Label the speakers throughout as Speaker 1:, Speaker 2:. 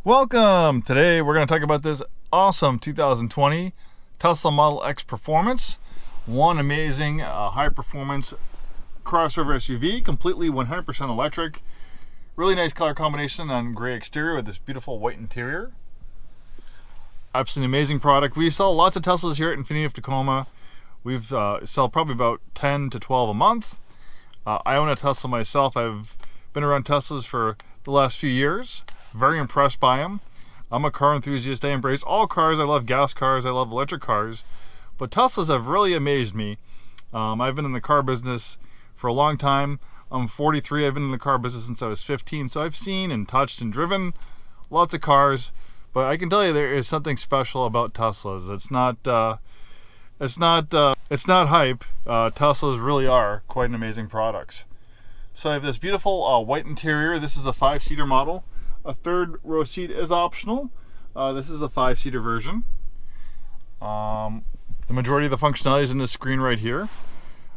Speaker 1: Welcome! Today we're going to talk about this awesome 2020 Tesla Model X Performance. One amazing high performance crossover SUV, completely 100% electric. Really nice color combination on gray exterior with this beautiful white interior. Absolutely amazing product. We sell lots of Teslas here at Infiniti of Tacoma. We've sell probably about 10 to 12 a month. I own a Tesla myself. I've been around Teslas for the last few years. Very impressed by them. I'm a car enthusiast. I embrace all cars. I love gas cars. I love electric cars. But Teslas have really amazed me. I've been in the car business for a long time. I'm 43. I've been in the car business since I was 15. So I've seen and touched and driven lots of cars. But I can tell you there is something special about Teslas. It's not hype. Teslas really are quite an amazing products. So I have this beautiful white interior. This is a 5-seater model. A third row seat is optional. This is a 5-seater version. The majority of the functionality is in this screen right here.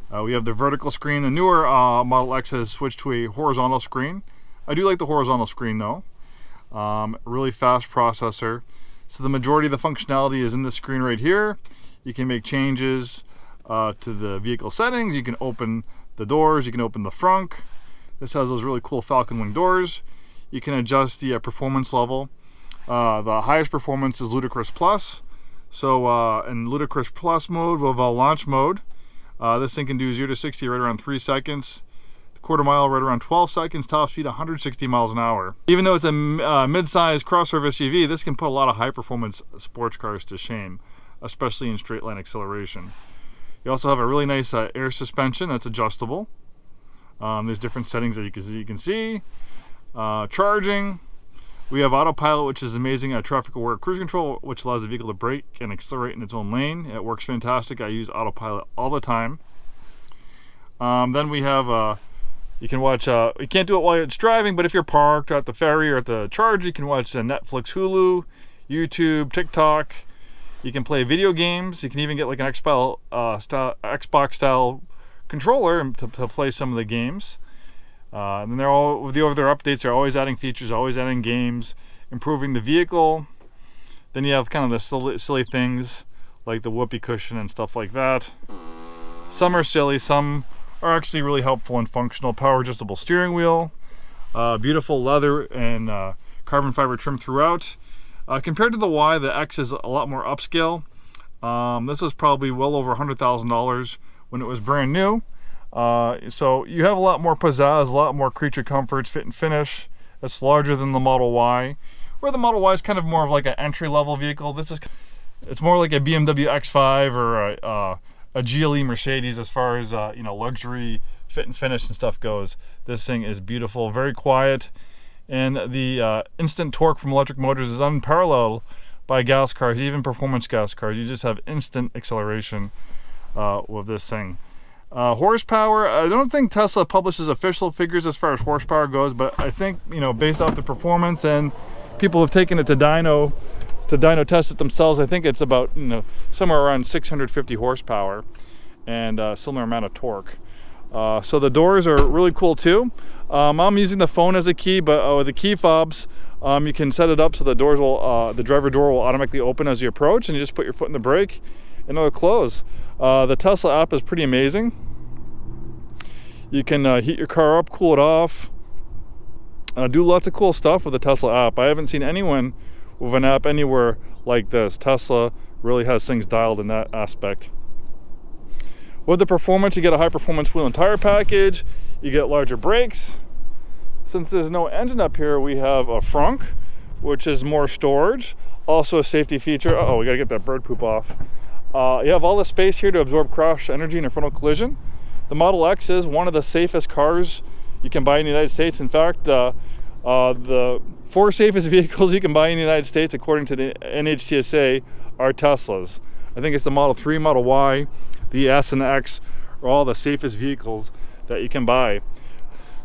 Speaker 1: We have the vertical screen. The newer Model X has switched to a horizontal screen. I do like the horizontal screen though. Really fast processor. So the majority of the functionality is in this screen right here. You can make changes to the vehicle settings. You can open the doors. You can open the frunk. This has those really cool falcon wing doors. You can adjust the performance level. The highest performance is Ludicrous Plus. So in Ludicrous Plus mode, we'll have a launch mode. This thing can do 0 to 60 right around 3 seconds. The quarter mile right around 12 seconds. Top speed 160 miles an hour. Even though it's a mid-size crossover SUV, this can put a lot of high-performance sports cars to shame, especially in straight line acceleration. You also have a really nice air suspension that's adjustable. There's different settings that you can see. Charging. We have autopilot, which is amazing. Traffic aware cruise control, which allows the vehicle to brake and accelerate in its own lane. It works fantastic. I use autopilot all the time. Then we have you can watch you can't do it while it's driving, but if you're parked or at the ferry or at the charge, you can watch Netflix, Hulu, YouTube, TikTok. You can play video games. You can even get like an Xbox style controller to play some of the games. And they're all, with the over-the-air updates, they're always adding features, always adding games, improving the vehicle. Then you have kind of the silly things like the whoopee cushion and stuff like that. Some are silly, some are actually really helpful and functional. Power adjustable steering wheel, beautiful leather and carbon fiber trim throughout. Compared to the Y, the X is a lot more upscale. This was probably well over $100,000 when it was brand new. So you have a lot more pizzazz, a lot more creature comforts, fit and finish. It's larger than the Model Y, where the Model Y is kind of more of like an entry-level vehicle. It's more like a BMW X5 or a GLE Mercedes as far as luxury fit and finish and stuff goes. This thing is beautiful, very quiet, and the instant torque from electric motors is unparalleled by gas cars, even performance gas cars. You just have instant acceleration with this thing. Horsepower, I don't think Tesla publishes official figures as far as horsepower goes, but I think, based off the performance, and people have taken it to dyno test it themselves, I think it's about, somewhere around 650 horsepower and a similar amount of torque. So the doors are really cool too. I'm using the phone as a key, but with the key fobs, you can set it up so the doors will, the driver door will automatically open as you approach, and you just put your foot in the brake and it'll close. The Tesla app is pretty amazing. You can heat your car up, cool it off, do lots of cool stuff with the Tesla app. I haven't seen anyone with an app anywhere like this. Tesla really has things dialed in that aspect. With the performance, you get a high performance wheel and tire package. You get larger brakes. Since there's no engine up here, we have a frunk, which is more storage. Also a safety feature. Uh-oh, we gotta get that bird poop off. You have all the space here to absorb crash energy in a frontal collision. The Model X is one of the safest cars you can buy in the United States. In fact, the 4 safest vehicles you can buy in the United States, according to the NHTSA, are Teslas. I think it's the Model 3, Model Y, the S and the X are all the safest vehicles that you can buy.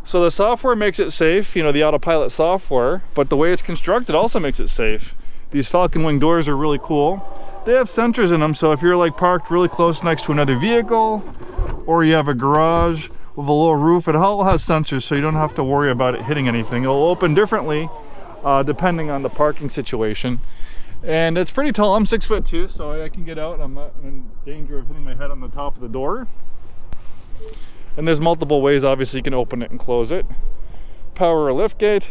Speaker 1: So the software makes it safe, the autopilot software, but the way it's constructed also makes it safe. These falcon wing doors are really cool. They have sensors in them, so if you're like parked really close next to another vehicle, or you have a garage with a low roof, it all has sensors, so you don't have to worry about it hitting anything. It'll open differently depending on the parking situation. And it's pretty tall. I'm 6'2", so I can get out. I'm not in danger of hitting my head on the top of the door. And there's multiple ways, obviously, you can open it and close it. Power lift gate.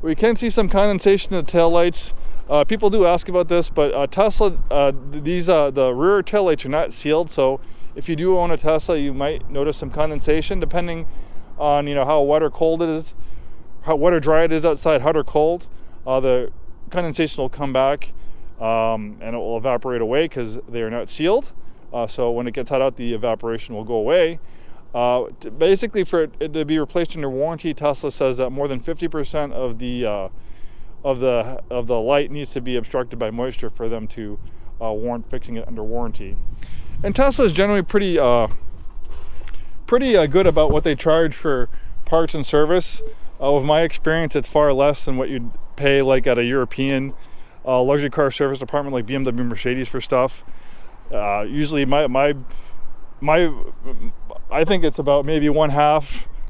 Speaker 1: We can see some condensation in the tail lights. People do ask about this, but Tesla, the rear tail lights are not sealed, so if you do own a Tesla, you might notice some condensation depending on how wet or cold it is, how wet or dry it is outside, hot or cold. The condensation will come back and it will evaporate away because they are not sealed. So when it gets hot out, the evaporation will go away. Basically, for it to be replaced under warranty, Tesla says that more than 50% of the light needs to be obstructed by moisture for them to warrant fixing it under warranty. And Tesla is generally pretty good about what they charge for parts and service. With my experience, it's far less than what you'd pay like at a European luxury car service department like BMW, Mercedes for stuff. Usually I think it's about maybe 1/2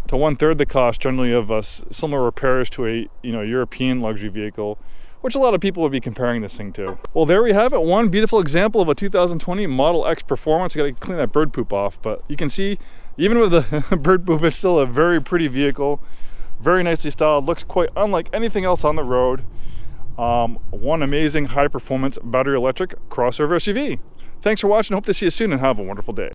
Speaker 1: to 1/3 the cost generally of similar repairs to a European luxury vehicle, which a lot of people would be comparing this thing to. Well, there we have it. One beautiful example of a 2020 Model X Performance. You got to clean that bird poop off, but you can see even with the bird poop, it's still a very pretty vehicle, very nicely styled, looks quite unlike anything else on the road. One amazing high performance battery electric crossover SUV. Thanks for watching. Hope to see you soon and have a wonderful day.